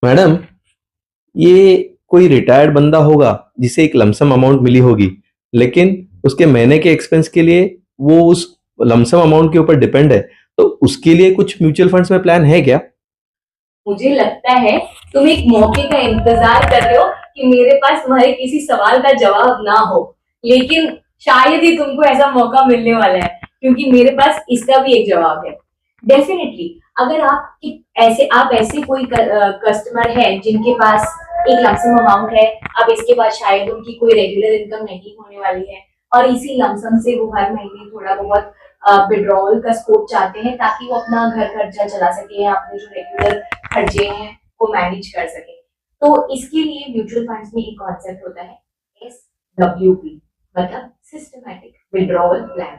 Madam, ये कोई retired बंदा होगा जिसे एक लमसम अमाउंट मिली होगी, लेकिन उसके महीने के एक्सपेंस के लिए वो उस लमसम अमाउंट के ऊपर डिपेंड है। तो उसके लिए कुछ म्यूचुअल फंड्स में प्लान है क्या? मुझे लगता है तुम एक मौके का इंतजार कर रहे हो कि मेरे पास तुम्हारे किसी सवाल का जवाब ना हो, लेकिन शायद ही तुमको ऐसा मौका मिलने वाला है, क्योंकि मेरे पास इसका भी एक जवाब है। डेफिनेटली, अगर आप ऐसे कोई कस्टमर है जिनके पास एक लमसम अमाउंट है, अब इसके बाद शायद उनकी कोई रेगुलर इनकम नहीं होने वाली है, और इसी लमसम से वो हर महीने थोड़ा बहुत विड्रॉवल का स्कोप चाहते हैं ताकि वो अपना घर खर्चा चला सके या अपने जो रेगुलर खर्चे हैं वो मैनेज कर सके। तो इसके लिए म्यूचुअल फंड्स में एक कॉन्सेप्ट होता है, SWP, मतलब सिस्टमैटिक विड्रॉवल प्लान।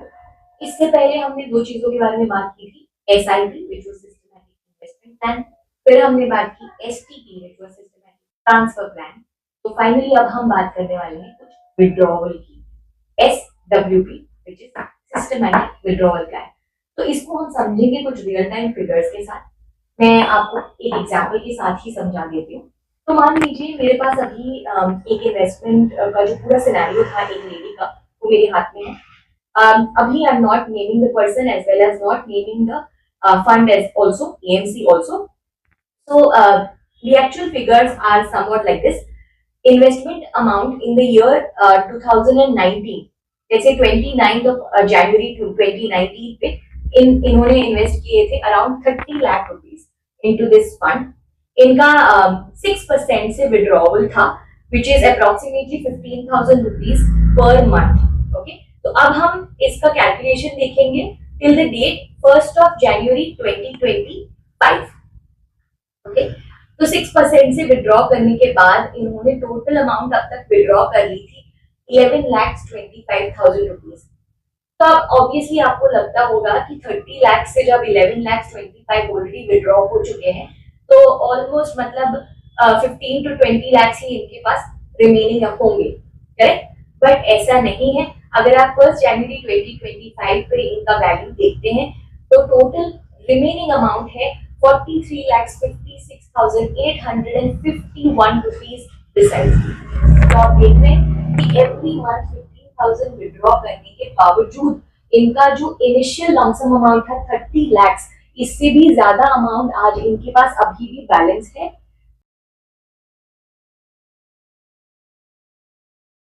इससे पहले हमने दो चीजों के बारे में बात की थी, SIP which was systematic investment plan, फिर हमने बात की STP which was systematic transfer plan. तो फाइनली अब हम बात करने वाले हैं कुछ विड्रॉवल की, SWP which is systematic withdrawal plan. तो इसको हम समझेंगे कुछ रियल टाइम फिगर्स के साथ। मैं आपको एक एग्जाम्पल के साथ ही समझा देती हूँ। तो मान लीजिए मेरे पास अभी एक इन्वेस्टमेंट का जो पूरा सिनेरियो था एक लेडी का, वो मेरे हाथ में है। अभी I am not naming the person as well as not naming the fund as also AMC also. So the actual figures are somewhat like this. Investment amount in the year 2019, let's say 29th of January to 2019 पे इन्होंने invest किए थे around 30 lakh rupees into this fund. इनका 6% से withdrawal था, which is approximately 15,000 rupees per month. Okay, तो अब हम इसका कैलकुलेशन देखेंगे till the date 1st of January 2025। Okay, तो 6% से विड्रॉ करने के बाद इन्होंने टोटल अमाउंट अब तक विड्रॉ कर ली थी 11,25,000 रुपीज। तो अब ऑब्वियसली आपको लगता होगा कि 30 लाख से जब 11,25,000 ऑलरेडी विड्रॉ हो चुके हैं, तो ऑलमोस्ट मतलब 15 to 20 लाख ही इनके पास रिमेनिंग होंगे, करेक्ट? बट ऐसा नहीं है। अगर आप 1 जनवरी 2025 पे इनका वैल्यू देखते हैं तो टोटल रिमेनिंग अमाउंट है 43,56,851 रुपीज प्रिसाइजली। तो आप देख रहे हैं कि एवरी मंथ 15,000 विड्रॉ करने के बावजूद इनका जो इनिशियल लमसम अमाउंट था 30 लाख, इससे भी ज्यादा अमाउंट आज इनके पास अभी भी बैलेंस है